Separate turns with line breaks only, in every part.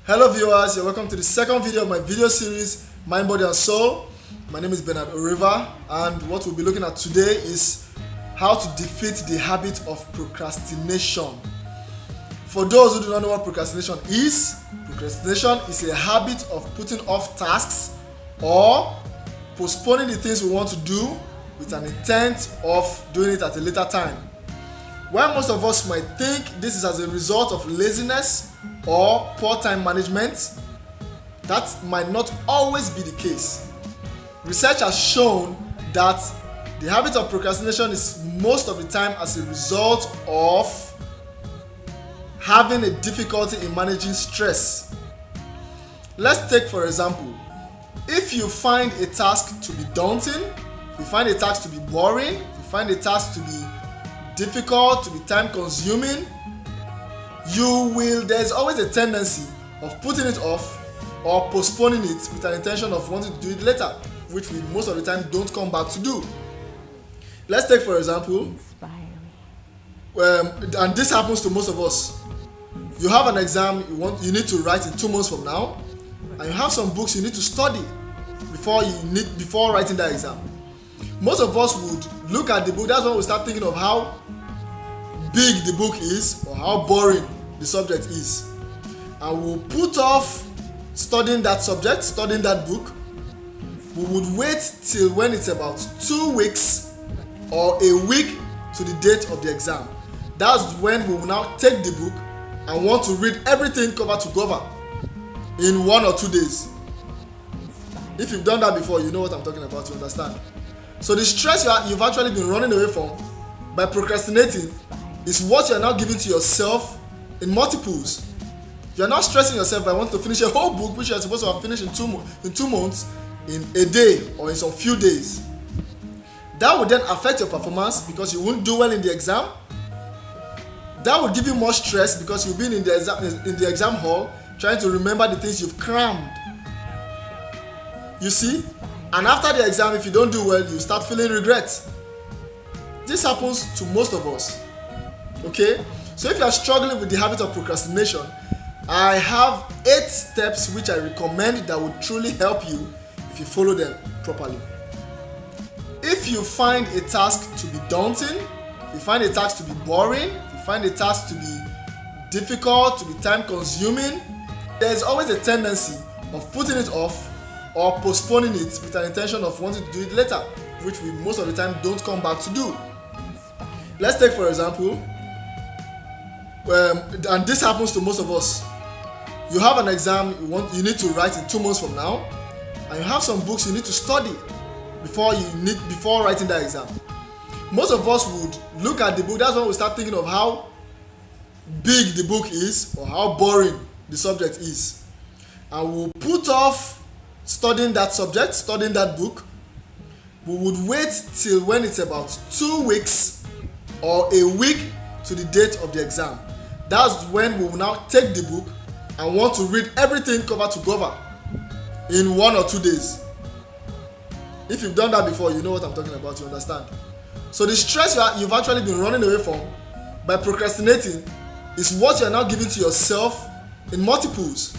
Hello viewers, you're welcome to the second video of my video series, Mind, Body and Soul. My name is Oreva, and what we'll be looking at today is how to defeat the habit of procrastination. For those who do not know what procrastination is a habit of putting off tasks or postponing the things we want to do with an intent of doing it at a later time. While most of us might think this is as a result of laziness or poor time management, that might not always be the case. Research has shown that the habit of procrastination is most of the time as a result of having a difficulty in managing stress. Let's take for example, if you find a task to be daunting, if you find a task to be boring, if you find a task to be difficult, to be time consuming, there's always a tendency of putting it off or postponing it with an intention of wanting to do it later, which we most of the time don't come back to do. Let's take for example, and this happens to most of us. You have an exam you need to write in 2 months from now, and you have some books you need to study before writing that exam. Most of us would look at the book. That's when we start thinking of how big the book is or how boring the subject is, and we'll put off studying that subject, studying that book. We would wait till when it's about 2 weeks or a week to the date of the exam. That's when we will now take the book and want to read everything cover to cover in 1 or 2 days. If you've done that before, you know what I'm talking about, you understand. So the stress you've actually been running away from by procrastinating is what you're now giving to yourself in multiples. You're not stressing yourself by wanting to finish a whole book which you're supposed to have finished in 2 months, in a day or in some few days. That would then affect your performance because you won't do well in the exam. That would give you more stress because you've been in the exam hall trying to remember the things you've crammed. You see? And after the exam, if you don't do well, you start feeling regret. This happens to most of us. Okay? So if you are struggling with the habit of procrastination, I have 8 steps which I recommend that would truly help you if you follow them properly. If you find a task to be daunting, if you find a task to be boring, if you find a task to be difficult, to be time consuming, there's always a tendency of putting it off or postponing it with an intention of wanting to do it later, which we most of the time don't come back to do. Let's take for example, and this happens to most of us. You have an exam you need to write in 2 months from now, and you have some books you need to study before writing that exam. Most of us would look at the book. That's when we start thinking of how big the book is or how boring the subject is, and we'll put off studying that subject, studying that book. We would wait till when it's about 2 weeks or a week to the date of the exam. That's when we will now take the book and want to read everything cover to cover in 1 or 2 days. If you've done that before, you know what I'm talking about, you understand. So the stress you've actually been running away from by procrastinating is what you're now giving to yourself in multiples.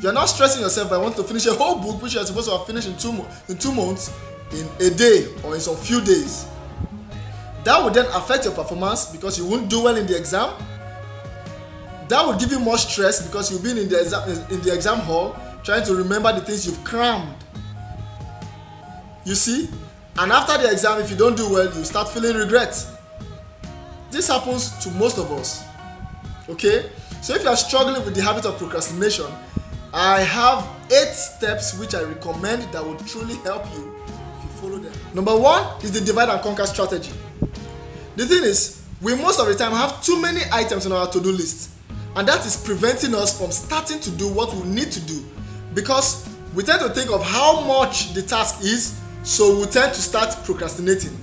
You're not stressing yourself by wanting to finish a whole book which you're supposed to have finished in 2 months, in a day or in some few days. That would then affect your performance because you won't do well in the exam. That would give you more stress because you've been in the exam hall trying to remember the things you've crammed. You see? And after the exam, if you don't do well, you start feeling regret. This happens to most of us. Okay? So if you are struggling with the habit of procrastination, I have 8 steps which I recommend that will truly help you if you follow them. Number 1 is the divide and conquer strategy. The thing is, we most of the time have too many items on our to-do list, and that is preventing us from starting to do what we need to do because we tend to think of how much the task is, so we tend to start procrastinating.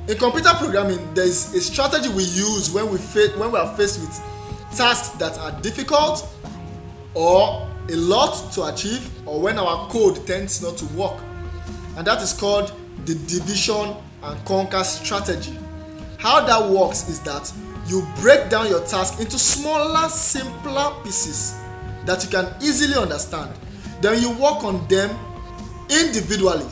In computer programming, there is a strategy we use when we are faced with tasks that are difficult or a lot to achieve, or when our code tends not to work, and that is called the division and conquer strategy. How that works is that you break down your task into smaller, simpler pieces that you can easily understand. Then you work on them individually.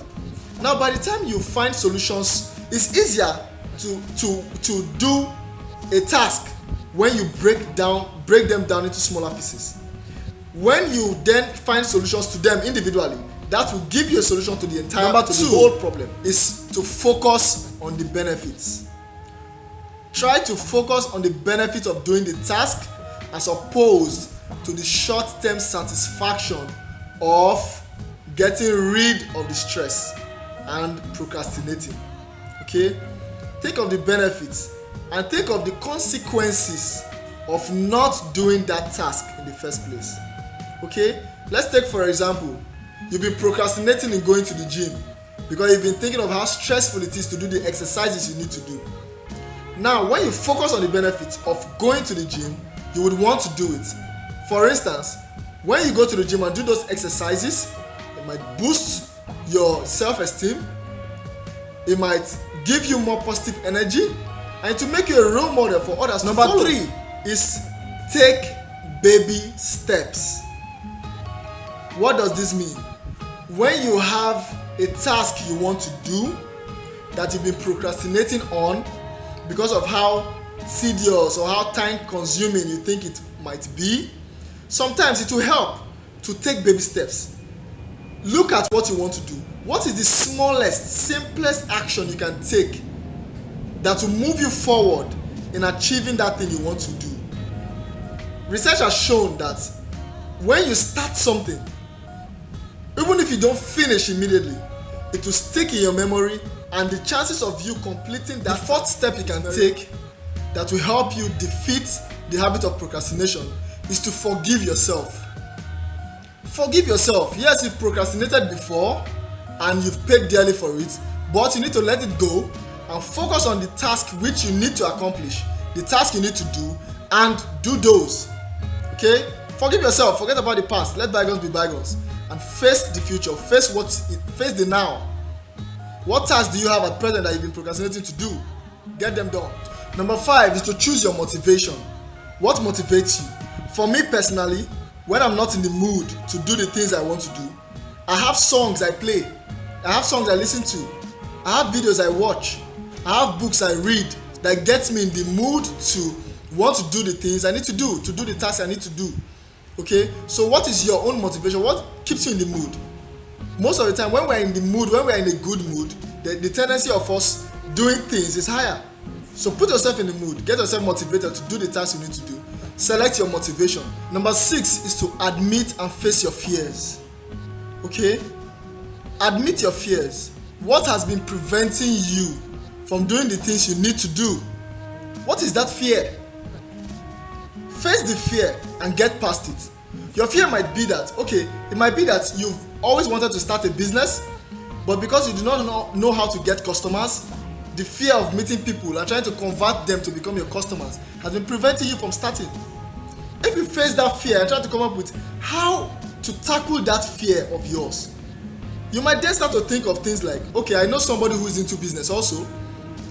Now by the time you find solutions, it's easier to do a task when you break them down into smaller pieces. When you then find solutions to them individually, that will give you a solution to the entire the whole problem. Is to focus on the benefits. Try to focus on the benefit of doing the task as opposed to the short-term satisfaction of getting rid of the stress and procrastinating. Okay? Think of the benefits and think of the consequences of not doing that task in the first place. Okay? Let's take for example, you've been procrastinating in going to the gym because you've been thinking of how stressful it is to do the exercises you need to do. Now, when you focus on the benefits of going to the gym, you would want to do it. For instance, when you go to the gym and do those exercises, it might boost your self-esteem, it might give you more positive energy, and to make you a role model for others. Number 3 is take baby steps. What does this mean? When you have a task you want to do that you've been procrastinating on because of how tedious or how time consuming you think it might be, sometimes it will help to take baby steps. Look at what you want to do. What is the smallest, simplest action you can take that will move you forward in achieving that thing you want to do? Research has shown that when you start something, even if you don't finish immediately, it will stick in your memory, and the chances of you completing that. The 4th step you can take that will help you defeat the habit of procrastination is to forgive yourself. Forgive yourself. Yes, you've procrastinated before and you've paid dearly for it, but you need to let it go and focus on the task which you need to accomplish, the task you need to do, and do those. Okay? Forgive yourself. Forget about the past. Let bygones be bygones. And face the future. Face the now. What tasks do you have at present that you've been procrastinating to do? Get them done. Number 5 is to choose your motivation. What motivates you? For me personally, when I'm not in the mood to do the things I want to do, I have songs I play, I have songs I listen to, I have videos I watch, I have books I read that gets me in the mood to want to do the things I need to do the tasks I need to do. Okay, so what is your own motivation? What keeps you in the mood? Most of the time when we're in the mood, when we're in a good mood, the tendency of us doing things is higher. So put yourself in the mood, get yourself motivated to do the tasks you need to do. Select your motivation. Number 6 is to admit and face your fears. Okay, admit your fears. What has been preventing you from doing the things you need to do? What is that fear? Face the fear and get past it. Your fear might be that, it might be that you've always wanted to start a business, but because you do not know how to get customers, the fear of meeting people and trying to convert them to become your customers has been preventing you from starting. If you face that fear and try to come up with how to tackle that fear of yours, you might then start to think of things like, I know somebody who is into business also,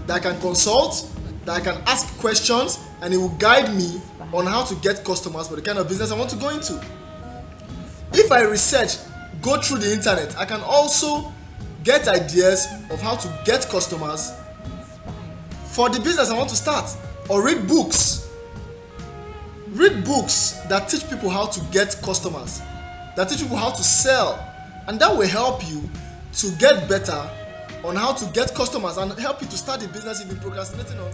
that I can consult, that I can ask questions, and it will guide me on how to get customers for the kind of business I want to go into. If I research, go through the internet, I can also get ideas of how to get customers for the business I want to start, or read books. Read books that teach people how to get customers, that teach people how to sell, and that will help you to get better on how to get customers and help you to start the business you've been procrastinating on.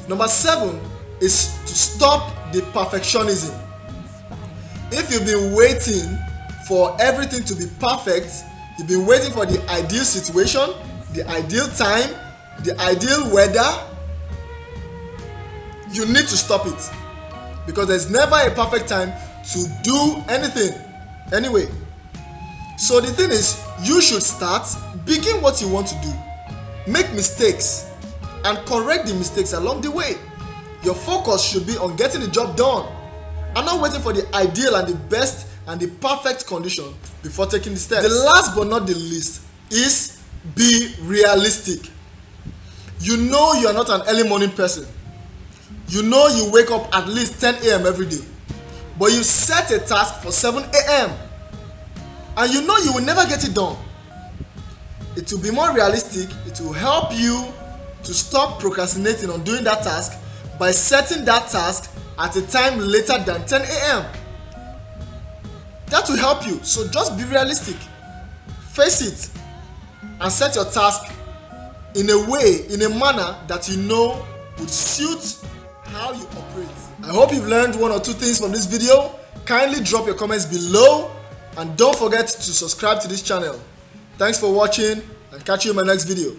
Number 7 is to stop the perfectionism. If you've been waiting for everything to be perfect, you've been waiting for the ideal situation, the ideal time, the ideal weather, you need to stop it, because there's never a perfect time to do anything anyway. So the thing is, you should start, begin what you want to do, make mistakes and correct the mistakes along the way. Your focus should be on getting the job done and not waiting for the ideal and the best and the perfect condition before taking the steps. The last but not the least is be realistic. You know you are not an early morning person. You know you wake up at least 10 a.m. every day. but you set a task for 7 a.m. and you know you will never get it done. It will be more realistic. It will help you to stop procrastinating on doing that task by setting that task at a time later than 10 a.m. That will help you. So just be realistic. Face it and set your task in a way, in a manner that you know would suit how you operate. I hope you've learned one or two things from this video. Kindly drop your comments below and don't forget to subscribe to this channel. Thanks for watching and catch you in my next video.